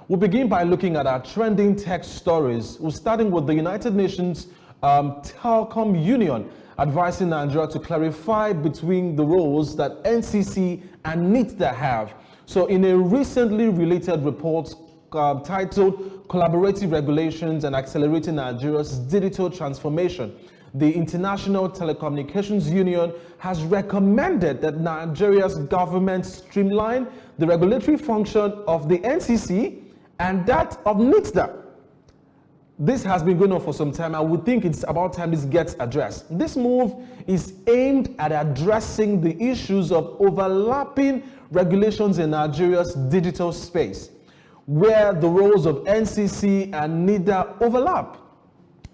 We'll begin by looking at our trending tech stories. We're starting with the United Nations Telecom Union advising Nigeria to clarify between the roles that NCC and NITDA have. So in a recently related report titled Collaborative Regulations and Accelerating Nigeria's Digital Transformation, the International Telecommunications Union has recommended that Nigeria's government streamline the regulatory function of the NCC and that of NITDA. This has been going on for some time. I would think it's about time this gets addressed. This move is aimed at addressing the issues of overlapping regulations in Nigeria's digital space, where the roles of NCC and NITDA overlap.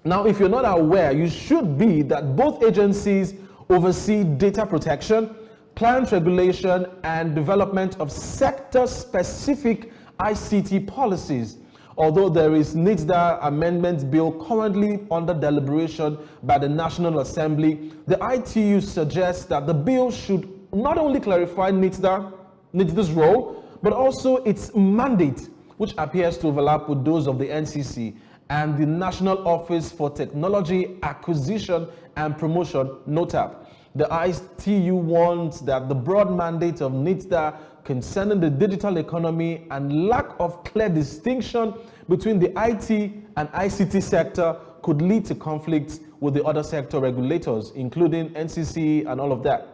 Now, if you're not aware, you should be that both agencies oversee data protection, client regulation, and development of sector-specific ICT policies. Although there is NITDA amendment bill currently under deliberation by the National Assembly, the ITU suggests that the bill should not only clarify NITDA's role, but also its mandate, which appears to overlap with those of the NCC and the National Office for Technology Acquisition and Promotion, NOTAP. The ITU warns that the broad mandate of NITDA concerning the digital economy and lack of clear distinction between the IT and ICT sector could lead to conflicts with the other sector regulators, including NCC and all of that.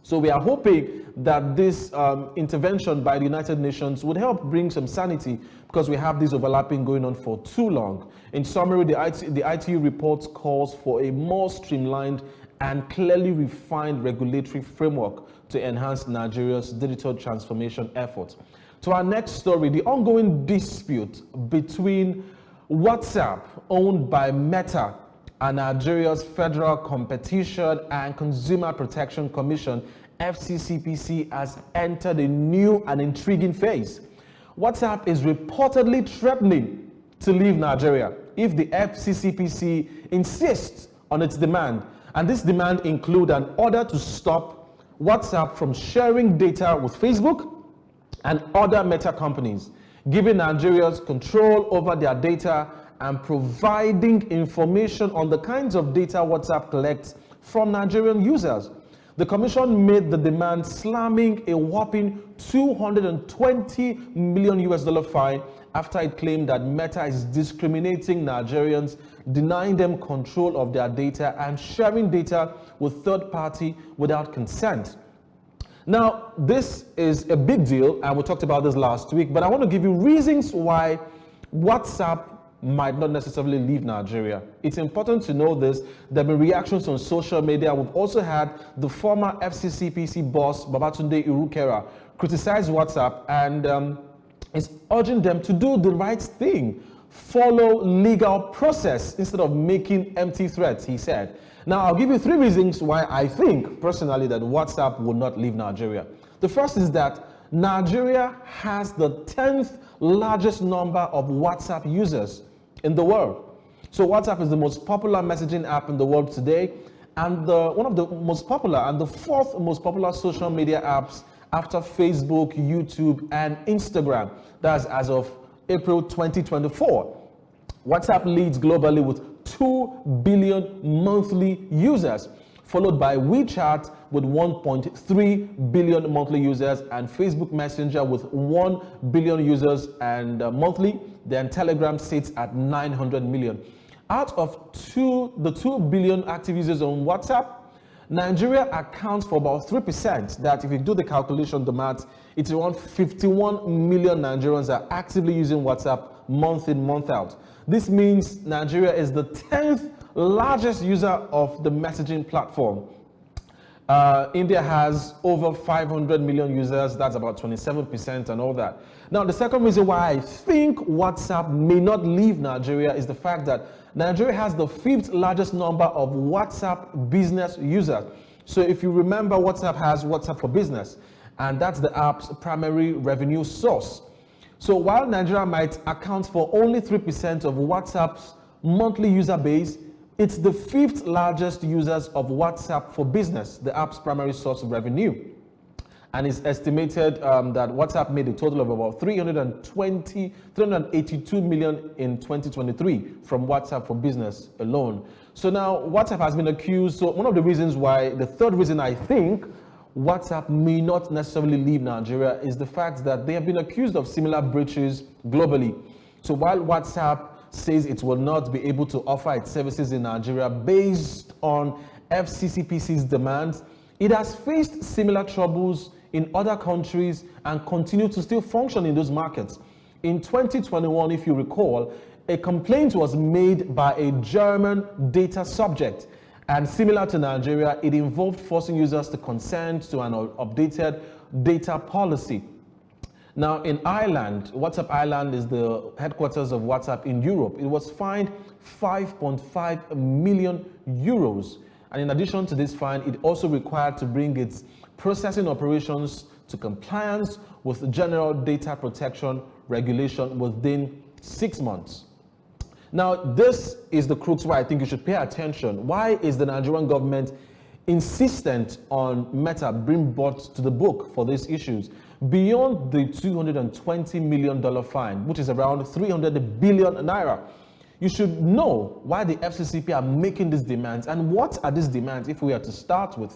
So we are hoping that this intervention by the United Nations would help bring some sanity, because we have this overlapping going on for too long. In summary, the ITU report calls for a more streamlined and clearly refined regulatory framework to enhance Nigeria's digital transformation efforts. To our next story, the ongoing dispute between WhatsApp, owned by Meta, and Nigeria's Federal Competition and Consumer Protection Commission, FCCPC, has entered a new and intriguing phase. WhatsApp is reportedly threatening to leave Nigeria if the FCCPC insists on its demand. And this demand includes an order to stop WhatsApp from sharing data with Facebook and other Meta companies, giving Nigerians control over their data and providing information on the kinds of data WhatsApp collects from Nigerian users. The commission made the demand, slamming a whopping $220 million fine after it claimed that Meta is discriminating Nigerians, denying them control of their data and sharing data with third party without consent. Now, this is a big deal, and we talked about this last week, but I want to give you reasons why WhatsApp might not necessarily leave Nigeria. It's important to know this. There have been reactions on social media. We've also had the former FCCPC boss, Babatunde Irukera, criticize WhatsApp and is urging them to do the right thing, follow legal process instead of making empty threats, he said. Now, I'll give you 3 reasons why I think, personally, that WhatsApp will not leave Nigeria. The first is that Nigeria has the 10th largest number of WhatsApp users in the world. So WhatsApp is the most popular messaging app in the world today, and one of the most popular and the 4th most popular social media apps after Facebook, YouTube, and Instagram. That's as of April 2024. WhatsApp leads globally with 2 billion monthly users, followed by WeChat with 1.3 billion monthly users, and Facebook Messenger with 1 billion users and monthly. Then Telegram sits at 900 million. Out of the 2 billion active users on WhatsApp, Nigeria accounts for about 3%. That, if you do the calculation, the math, it's around 51 million Nigerians are actively using WhatsApp month in, month out. This means Nigeria is the 10th largest user of the messaging platform. India has over 500 million users. That's about 27% and all that. Now, the second reason why I think WhatsApp may not leave Nigeria is the fact that Nigeria has the 5th largest number of WhatsApp business users. So if you remember, WhatsApp has WhatsApp for Business, and that's the app's primary revenue source. So while Nigeria might account for only 3% of WhatsApp's monthly user base, it's the 5th largest users of WhatsApp for Business, the app's primary source of revenue. And it's estimated that WhatsApp made a total of about 382 million in 2023 from WhatsApp for Business alone. So now WhatsApp has been accused. So one of the reasons why, the third reason I think WhatsApp may not necessarily leave Nigeria is the fact that they have been accused of similar breaches globally. So while WhatsApp says it will not be able to offer its services in Nigeria based on FCCPC's demands, it has faced similar troubles in other countries and continue to still function in those markets. In 2021, if you recall, a complaint was made by a German data subject, and similar to Nigeria, it involved forcing users to consent to an updated data policy. Now in Ireland, WhatsApp Ireland is the headquarters of WhatsApp in Europe. It was fined 5.5 million euros. And in addition to this fine, it also required to bring its processing operations to compliance with general data protection regulation within 6 months. Now, this is the crux where I think you should pay attention. Why is the Nigerian government insistent on Meta being brought to the book for these issues? Beyond the $220 million fine, which is around 300 billion naira, you should know why the FCCP are making these demands, and what are these demands if we are to start with.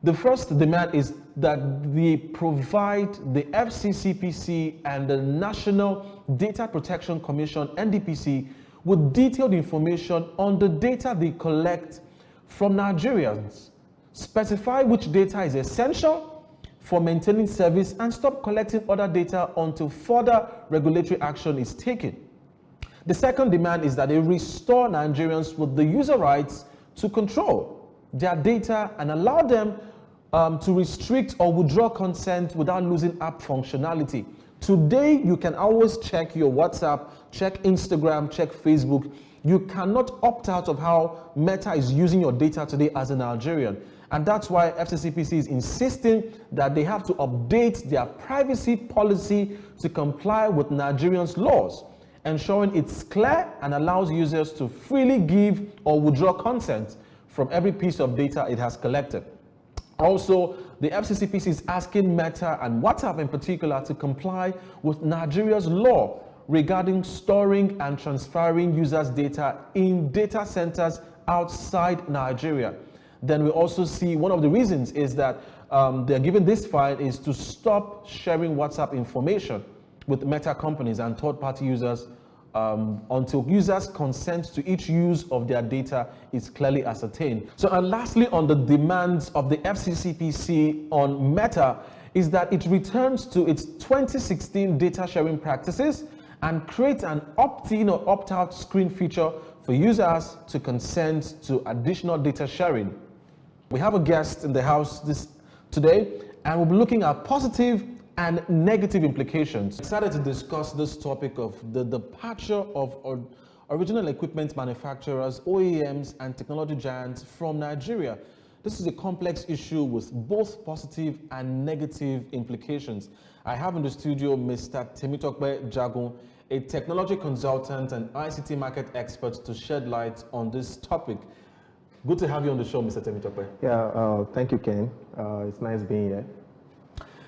The first demand is that they provide the FCCPC and the National Data Protection Commission, NDPC, with detailed information on the data they collect from Nigerians, specify which data is essential for maintaining service, and stop collecting other data until further regulatory action is taken. The second demand is that they restore Nigerians with the user rights to control their data and allow them to restrict or withdraw consent without losing app functionality. Today, you can always check your WhatsApp, check Instagram, check Facebook. You cannot opt out of how Meta is using your data today as a Nigerian. And that's why FCCPC is insisting that they have to update their privacy policy to comply with Nigerians' laws, ensuring it's clear and allows users to freely give or withdraw consent from every piece of data it has collected. Also, the FCCPC is asking Meta and WhatsApp in particular to comply with Nigeria's law regarding storing and transferring users' data in data centers outside Nigeria. Then we also see one of the reasons is that they're given this fine is to stop sharing WhatsApp information with Meta companies and third-party users until users' consent to each use of their data is clearly ascertained. So, and lastly, on the demands of the FCCPC on Meta is that it returns to its 2016 data sharing practices and creates an opt-in or opt-out screen feature for users to consent to additional data sharing. We have a guest in the house today, and we'll be looking at positive and negative implications. I'm excited to discuss this topic of the departure of original equipment manufacturers, OEMs, and technology giants from Nigeria. This is a complex issue with both positive and negative implications. I have in the studio Mr. Temitokpe Jagun, a technology consultant and ICT market expert, to shed light on this topic. Good to have you on the show, Mr. Temitokpe. Yeah, thank you, Ken. It's nice being here.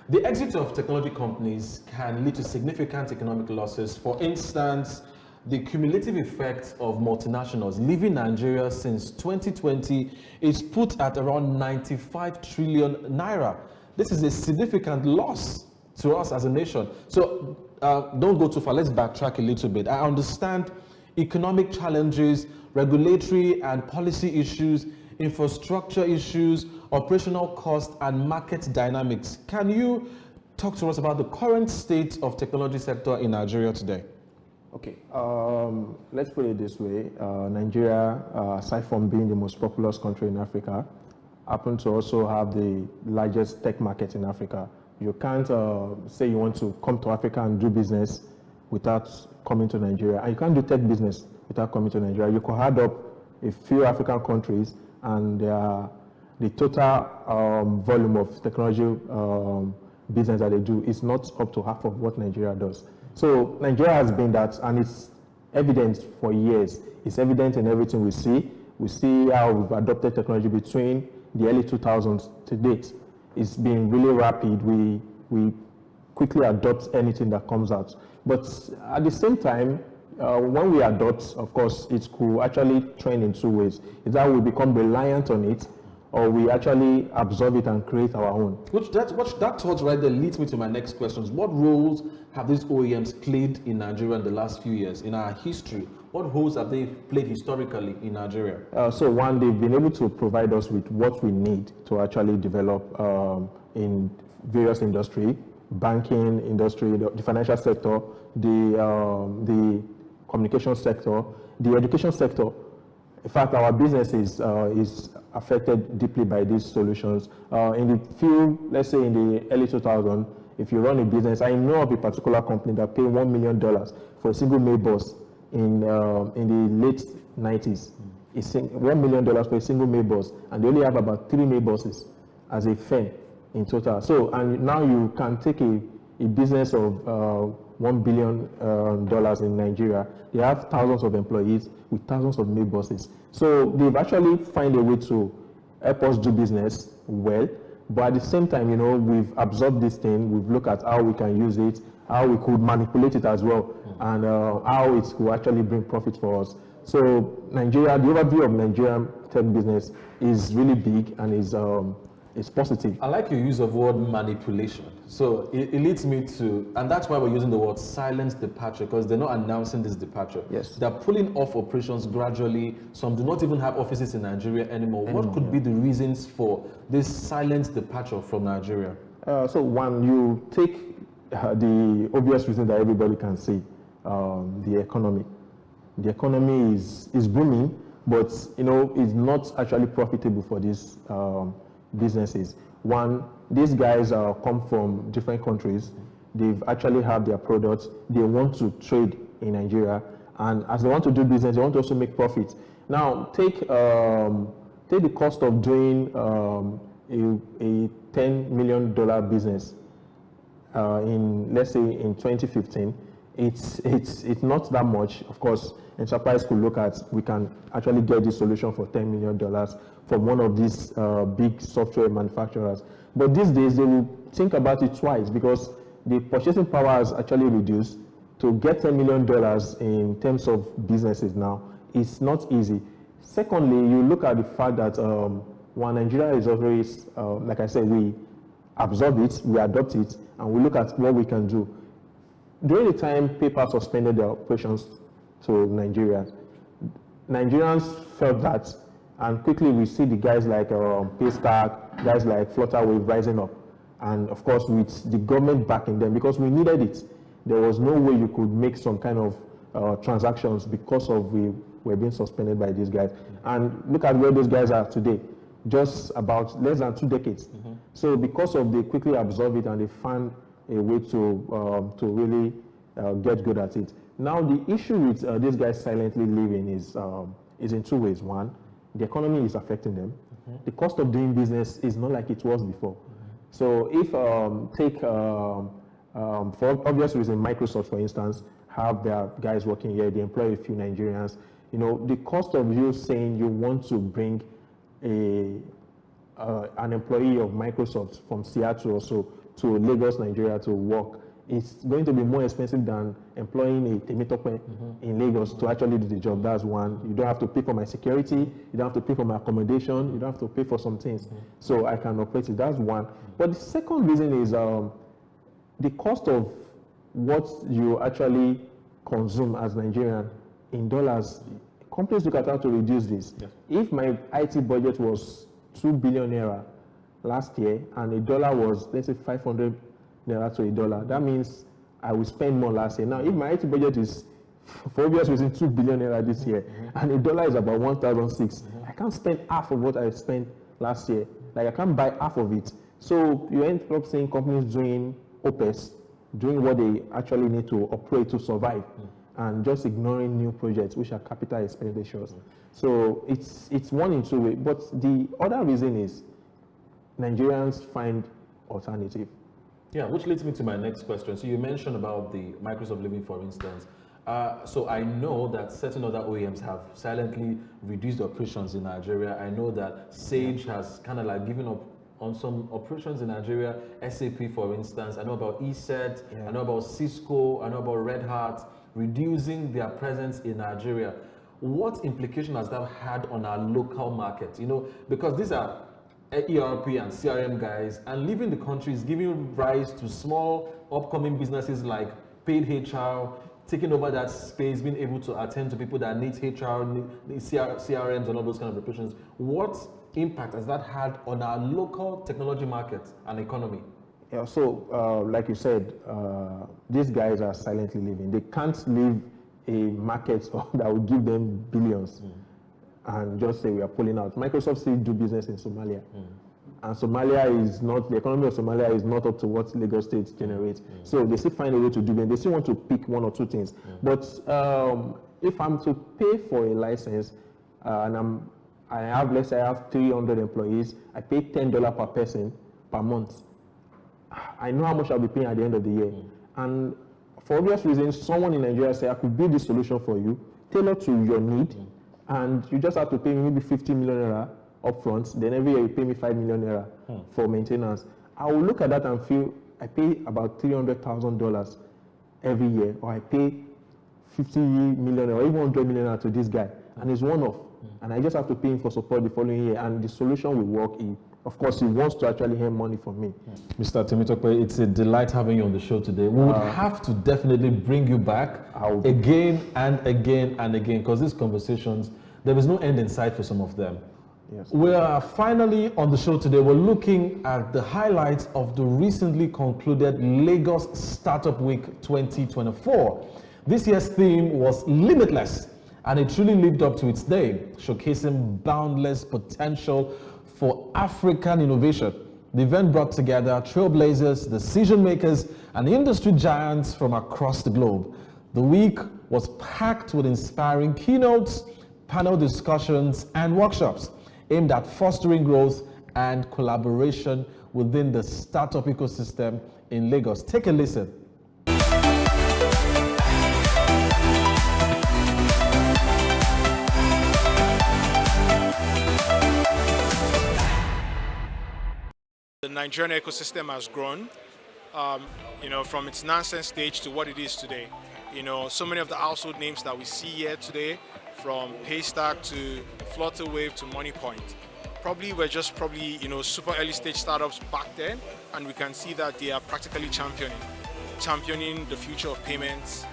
The exit of technology companies can lead to significant economic losses. For instance, the cumulative effect of multinationals leaving Nigeria since 2020 is put at around 95 trillion naira. This is a significant loss to us as a nation. So don't go too far. Let's backtrack a little bit. I understand economic challenges, regulatory and policy issues, infrastructure issues, operational cost, and market dynamics. Can you talk to us about the current state of technology sector in Nigeria today? Okay, let's put it this way. Nigeria, aside from being the most populous country in Africa, happens to also have the largest tech market in Africa. You can't say you want to come to Africa and do business without coming to Nigeria. And you can't do tech business without coming to Nigeria. You could add up a few African countries and the total volume of technology business that they do is not up to half of what Nigeria does. So Nigeria has been that, and it's evident for years. It's evident in everything we see. We see how we've adopted technology between the early 2000s to date. it's been really rapid. We quickly adopt anything that comes out. But at the same time, when we adopt, of course, it could actually trend in two ways. Either we become reliant on it, or we actually absorb it and create our own. That thought right there leads me to my next questions. What roles have these OEMs played in Nigeria in the last few years, in our history? What roles have they played historically in Nigeria? So one, they've been able to provide us with what we need to actually develop in various industry, banking industry, the financial sector, the communication sector, the education sector. In fact, our business is affected deeply by these solutions. In the let's say in the early 2000s, if you run a business, I know of a particular company that paid $1 million for a single mail bus in the late 90s. It's $1 million for a single mail bus, and they only have about 3 mail buses as a firm in total. So, and now you can take a business of $1 billion in Nigeria. They have thousands of employees with thousands of mail buses. So they've actually found a way to help us do business well. But at the same time, you know, we've absorbed this thing. We've looked at how we can use it, how we could manipulate it as well, and how it will actually bring profit for us. So Nigeria, the overview of Nigerian tech business is really big and is positive. I like your use of word manipulation. So it leads me to, and that's why we're using the word silent departure, because they're not announcing this departure. Yes. They're pulling off operations gradually. Some do not even have offices in Nigeria anymore. What could be the reasons for this silent departure from Nigeria? So one, you take the obvious reason that everybody can see, the economy. The economy is booming, but you know, it's not actually profitable for these businesses. One, these guys come from different countries. They've actually have their products. They want to trade in Nigeria, and as they want to do business, they want to also make profits. Now, take the cost of doing a $10 million business in, let's say, in 2015. It's not that much. Of course, enterprise could look at, we can actually get this solution for $10 million from one of these big software manufacturers. But these days, they will think about it twice, because the purchasing power has actually reduced. To get $10 million in terms of businesses now, it's not easy. Secondly, you look at the fact that one, Nigeria is always, like I said, we absorb it, we adopt it, and we look at what we can do. During the time PayPal suspended their operations to Nigeria, Nigerians felt that, and quickly we see the guys like Paystack, guys like Flutterwave rising up, and of course with the government backing them, because we needed it. There was no way you could make some kind of transactions because of we were being suspended by these guys. And look at where those guys are today, just about less than 2 decades. So because of they quickly absorb it and they found a way to really get good at it. Now the issue with these guys silently leaving is in two ways. One, the economy is affecting them. The cost of doing business is not like it was before. So if for obvious reason, Microsoft, for instance, have their guys working here, they employ a few Nigerians. You know, the cost of you saying you want to bring an employee of Microsoft from Seattle or so to Lagos, Nigeria to work, it's going to be more expensive than employing a Temitope in Lagos to actually do the job. That's one. You don't have to pay for my security, you don't have to pay for my accommodation, you don't have to pay for some things. So I can operate it. That's one. But the second reason is the cost of what you actually consume as Nigerian in dollars. Companies look at how to reduce this. Yes. If my IT budget was 2 billion naira last year and a dollar was, let's say, 500 naira to a dollar, that means I will spend more last year. Now, if my IT budget is, for obvious reason, 2 billion naira this year, and a dollar is about 1,006, I can't spend half of what I spent last year. Like, I can't buy half of it. So you end up seeing companies doing OPEX, doing what they actually need to operate to survive, and just ignoring new projects, which are capital expenditures. So it's one in two ways. But the other reason is Nigerians find alternative. Yeah, which leads me to my next question. So you mentioned about the Microsoft leaving, for instance. So I know that certain other OEMs have silently reduced operations in Nigeria. I know that Sage has kind of like given up on some operations in Nigeria, SAP for instance, I know about ESET, Yeah. I know about Cisco, I know about Red Hat, reducing their presence in Nigeria. What implication has that had on our local market? You know, because these are ERP and CRM guys, and leaving the country is giving rise to small upcoming businesses like paid HR, taking over that space, being able to attend to people that need HR, need CRMs and all those kind of operations. What impact has that had on our local technology market and economy? Yeah, so like you said, these guys are silently living. They can't leave a market that will give them billions and just say we are pulling out. Microsoft still do business in Somalia. And Somalia is not, the economy of Somalia is not up to what Lagos State generates. So they still find a way to do it. They still want to pick one or two things. But if I'm to pay for a license and I have, let's say I have 300 employees, I pay $10 per person per month. I know how much I'll be paying at the end of the year. And for obvious reasons, someone in Nigeria say, I could build this solution for you, tailored to your need, and you just have to pay me maybe 50 million naira upfront, then every year you pay me 5 million naira for maintenance. I will look at that and feel I pay about $300,000 every year, or I pay 50 million or even 100 million naira to this guy, and it's one-off. And I just have to pay him for support the following year, and the solution will work. Of course, he wants to actually earn money from me. Mr. Temitope, it's a delight having you on the show today. We would have to definitely bring you back again and again and again, because these conversations, there is no end in sight for some of them. Yes. We are finally on the show today. We're looking at the highlights of the recently concluded Lagos Startup Week 2024. This year's theme was Limitless, and it truly lived up to its name, showcasing boundless potential for African innovation. The event brought together trailblazers, decision makers, and industry giants from across the globe. The week was packed with inspiring keynotes, panel discussions, and workshops aimed at fostering growth and collaboration within the startup ecosystem in Lagos. Take a listen. The Nigerian ecosystem has grown, from its nascent stage to what it is today. So many of the household names that we see here today, from Paystack to Flutterwave to MoneyPoint, were just super early stage startups back then, and we can see that they are practically championing the future of payments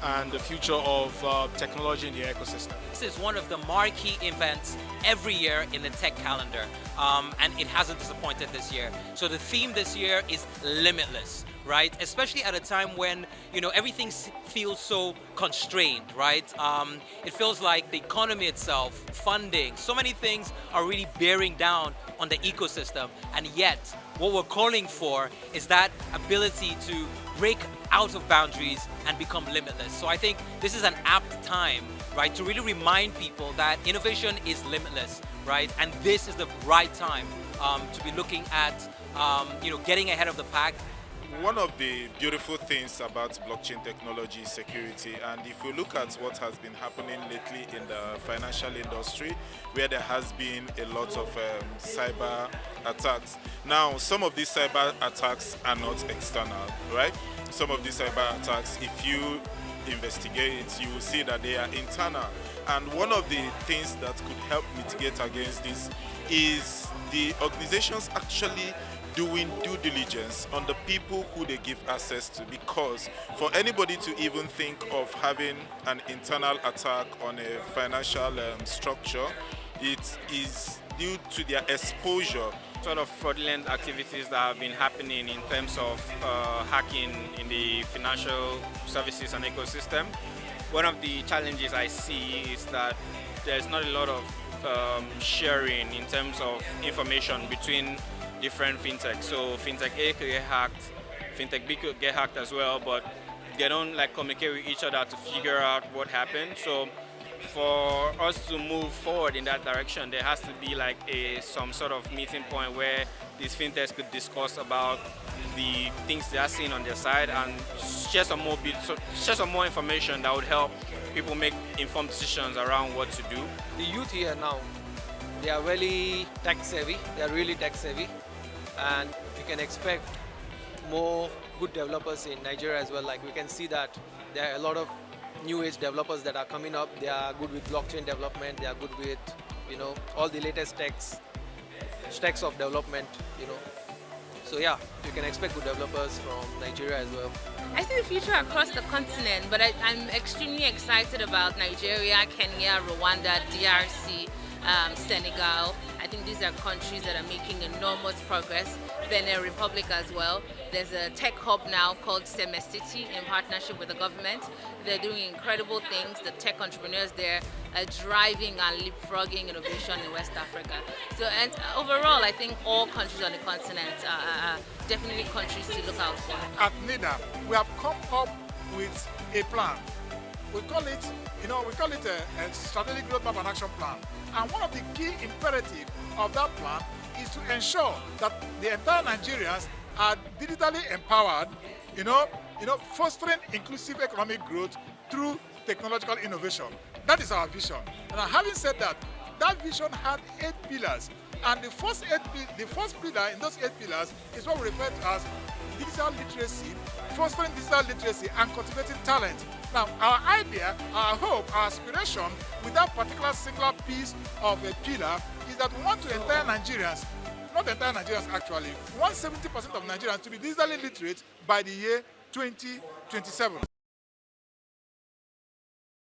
and the future of technology in the ecosystem. This is one of the marquee events every year in the tech calendar, and it hasn't disappointed this year. So the theme this year is Limitless, right? Especially at a time when, everything feels so constrained, right? It feels like the economy itself, funding, so many things are really bearing down on the ecosystem, and yet what we're calling for is that ability to break out of boundaries and become limitless. So I think this is an apt time, right, to really remind people that innovation is limitless, right? And this is the right time to be looking at, getting ahead of the pack. One of the beautiful things about blockchain technology is security, and if you look at what has been happening lately in the financial industry, where there has been a lot of cyber attacks. Now, some of these cyber attacks are not external, right? Some of these cyber attacks, if you investigate, you will see that they are internal. And one of the things that could help mitigate against this is the organizations actually doing due diligence on the people who they give access to, because for anybody to even think of having an internal attack on a financial structure, it is due to their exposure. Sort of fraudulent activities that have been happening in terms of hacking in the financial services and ecosystem. One of the challenges I see is that there's not a lot of sharing in terms of information between different fintechs. So fintech A could get hacked, fintech B could get hacked as well, but they don't communicate with each other to figure out what happened. So for us to move forward in that direction, there has to be some sort of meeting point where these fintechs could discuss about the things they are seeing on their side and share some more information that would help people make informed decisions around what to do. The youth here now, they are really tech savvy. They are really tech savvy. and you can expect more good developers in Nigeria as well. Like we can see that there are a lot of new age developers that are coming up. They are good with blockchain development. They are good with, you know, all the latest stacks of development, you know. So yeah, you can expect good developers from Nigeria as well. I see the future across the continent, but I'm extremely excited about Nigeria, Kenya, Rwanda, DRC, Senegal. I think these are countries that are making enormous progress. Benin Republic as well. There's a tech hub now called Semestiti in partnership with the government. They're doing incredible things. The tech entrepreneurs there are driving and leapfrogging innovation in West Africa. So, and overall, I think all countries on the continent are definitely countries to look out for. At NIDA, we have come up with a plan. We call it, a strategic roadmap and action plan. And one of the key imperatives of that plan is to ensure that the entire Nigerians are digitally empowered, fostering inclusive economic growth through technological innovation. That is our vision. And having said that, that vision had 8 pillars. And the first pillar in those 8 pillars is what we refer to as digital literacy, fostering digital literacy and cultivating talent. Now, our idea, our hope, our aspiration with that particular singular piece of a pillar is that we want to entire Nigerians, not entire Nigerians actually, we want 70% of Nigerians to be digitally literate by the year 2027.